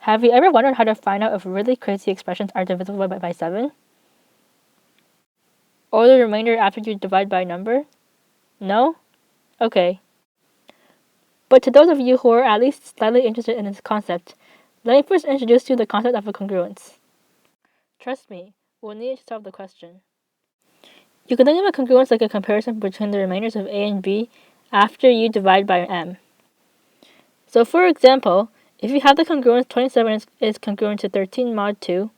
Have you ever wondered how to find out if really crazy expressions are divisible by 7? Or the remainder after you divide by a number? No? Okay. But to those of you who are at least slightly interested in this concept, let me first introduce you to the concept of a congruence. Trust me, we'll need it to solve the question. You can think of a congruence like a comparison between the remainders of a and b after you divide by m. So for example, if you have the congruence 27 is congruent to 13 mod 2,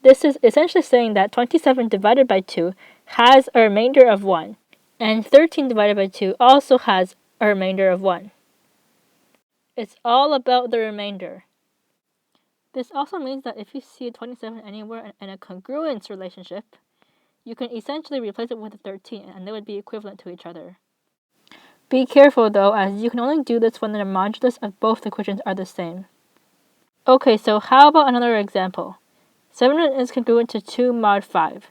this is essentially saying that 27 divided by 2 has a remainder of 1, and 13 divided by 2 also has a remainder of 1. It's all about the remainder. This also means that if you see 27 anywhere in a congruence relationship, you can essentially replace it with a 13 and they would be equivalent to each other. Be careful though, as you can only do this when the modulus of both equations are the same. Okay, so how about another example? 7 is congruent to 2 mod 5.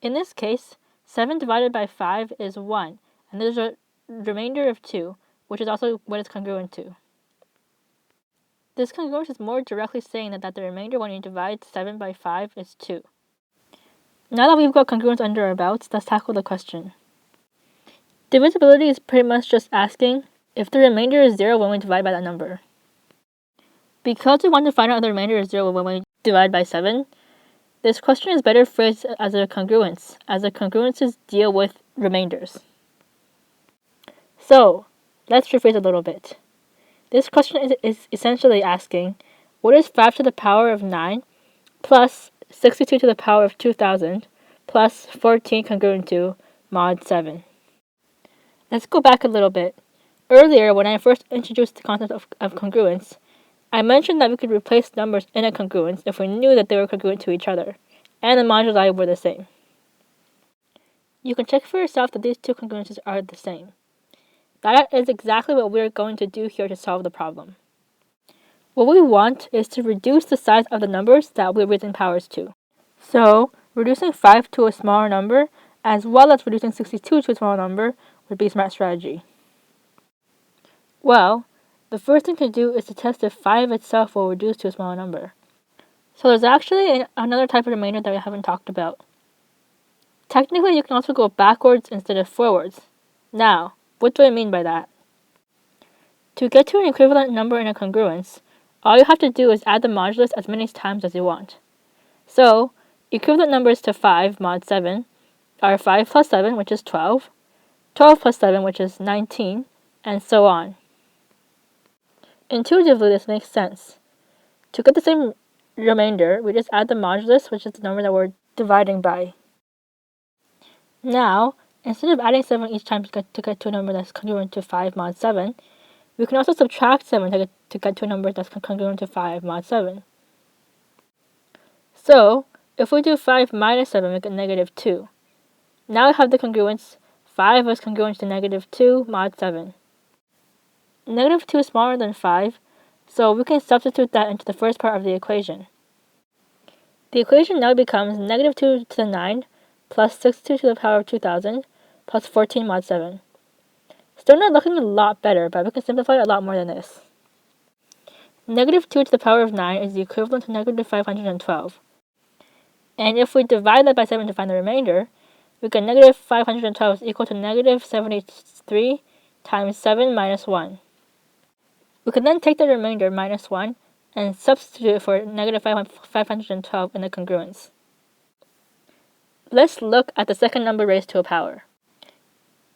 In this case, 7 divided by 5 is 1, and there's a remainder of 2, which is also what it's congruent to. This congruence is more directly saying that the remainder when you divide 7 by 5 is 2. Now that we've got congruence under our belts, let's tackle the question. Divisibility is pretty much just asking if the remainder is 0 when we divide by that number. Because we want to find out if the remainder is 0 when we divide by 7, this question is better phrased as a congruence, as the congruences deal with remainders. So, let's rephrase a little bit. This question is essentially asking, what is 5 to the power of 9 plus 62 to the power of 2000 plus 14 congruent to mod 7? Let's go back a little bit. Earlier, when I first introduced the concept of congruence, I mentioned that we could replace numbers in a congruence if we knew that they were congruent to each other, and the moduli were the same. You can check for yourself that these two congruences are the same. That is exactly what we're going to do here to solve the problem. What we want is to reduce the size of the numbers that we're raising powers to. So, reducing 5 to a smaller number, as well as reducing 62 to a smaller number, would be a smart strategy. Well, the first thing to do is to test if 5 itself will reduce to a smaller number. So there's actually another type of remainder that we haven't talked about. Technically, you can also go backwards instead of forwards. Now, what do I mean by that? To get to an equivalent number in a congruence, all you have to do is add the modulus as many times as you want. So, equivalent numbers to 5 mod 7 are 5 plus 7, which is 12, 12 plus 7, which is 19, and so on. Intuitively, this makes sense. To get the same remainder, we just add the modulus, which is the number that we're dividing by. Now, instead of adding 7 each time to get to a number that's congruent to 5 mod 7, we can also subtract 7 to get to a number that's congruent to 5 mod 7. So, if we do 5 minus 7, we get negative 2. Now we have the congruence 5 is congruent to negative 2 mod 7. Negative 2 is smaller than 5, so we can substitute that into the first part of the equation. The equation now becomes negative 2 to the 9 plus 62 to the power of 2000 plus 14 mod 7. Still not looking a lot better, but we can simplify it a lot more than this. Negative 2 to the power of 9 is the equivalent to negative 512. And if we divide that by 7 to find the remainder, we get negative 512 is equal to negative 73 times 7 minus 1. We can then take the remainder minus 1 and substitute it for negative 512 in the congruence. Let's look at the second number raised to a power.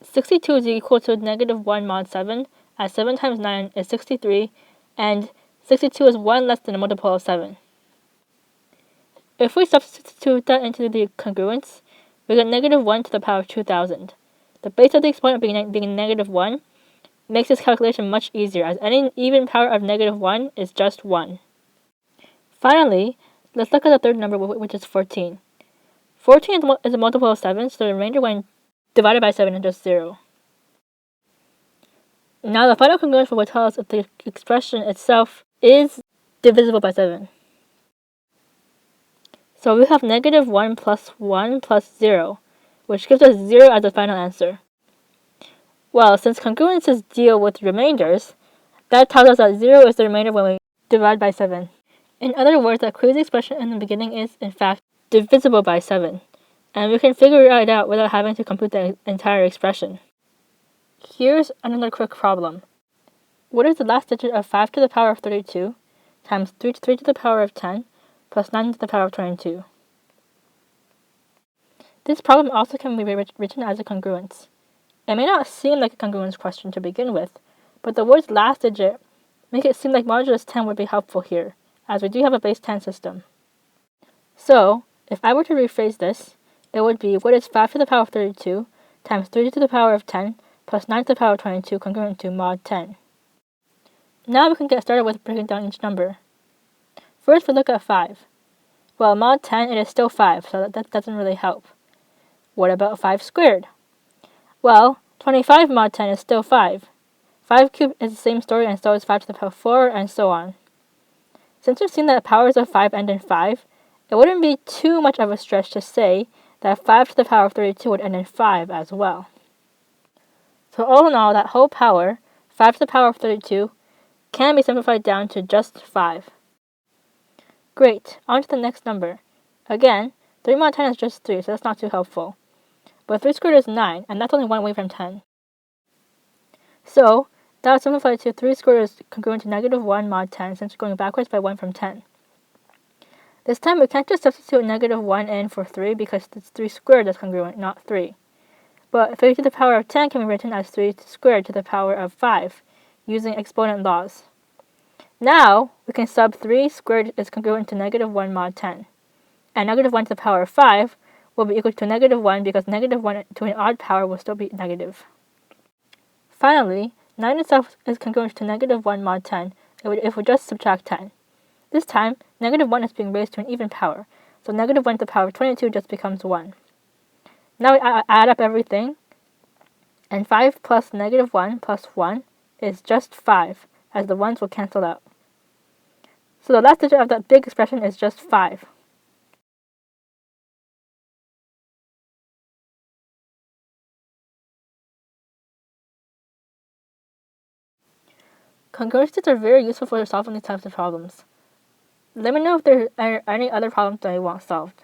62 is equal to negative 1 mod 7, as 7 times 9 is 63, and 62 is 1 less than a multiple of 7. If we substitute that into the congruence, we get negative 1 to the power of 2000. The base of the exponent being negative 1 makes this calculation much easier, as any even power of negative 1 is just 1. Finally, let's look at the third number, which is 14. 14 is a multiple of 7, so the remainder when divided by 7 is just 0. Now the final congruence will tell us if the expression itself is divisible by 7. So we have negative 1 plus 0, which gives us 0 as the final answer. Well, since congruences deal with remainders, that tells us that 0 is the remainder when we divide by 7. In other words, that crazy expression in the beginning is, in fact, divisible by 7, and we can figure it out without having to compute the entire expression. Here's another quick problem. What is the last digit of 5 to the power of 32 times 3 to the power of 10 plus 9 to the power of 22? This problem also can be written as a congruence. It may not seem like a congruence question to begin with, but the word's last digit make it seem like modulus 10 would be helpful here, as we do have a base 10 system. So, if I were to rephrase this, it would be what is 5 to the power of 32 times 3 to the power of 10 plus 9 to the power of 22 congruent to mod 10. Now we can get started with breaking down each number. First, we look at 5. Well, mod 10, it is still 5, so that doesn't really help. What about 5 squared? Well, 25 mod 10 is still 5. 5 cubed is the same story, and so is 5 to the power of 4, and so on. Since we've seen that powers of 5 end in 5, it wouldn't be too much of a stretch to say that 5 to the power of 32 would end in 5 as well. So all in all, that whole power, 5 to the power of 32, can be simplified down to just 5. Great, on to the next number. Again, 3 mod 10 is just 3, so that's not too helpful. But 3 squared is 9, and that's only 1 away from 10. So, that would simplify to 3 squared is congruent to negative 1 mod 10, since we're going backwards by 1 from 10. This time we can't just substitute negative 1 in for 3 because it's 3 squared that's congruent, not 3. But 3 to the power of 10 can be written as 3 squared to the power of 5, using exponent laws. Now, we can sub 3 squared is congruent to negative 1 mod 10. And negative 1 to the power of 5 will be equal to negative 1 because negative 1 to an odd power will still be negative. Finally, 9 itself is congruent to negative 1 mod 10 if we just subtract 10. This time, negative 1 is being raised to an even power, so negative 1 to the power of 22 just becomes 1. Now we add up everything, and 5 plus negative 1 plus 1 is just 5, as the 1s will cancel out. So the last digit of that big expression is just 5. Congruences are very useful for solving these types of problems. Let me know if there are any other problems that you want solved.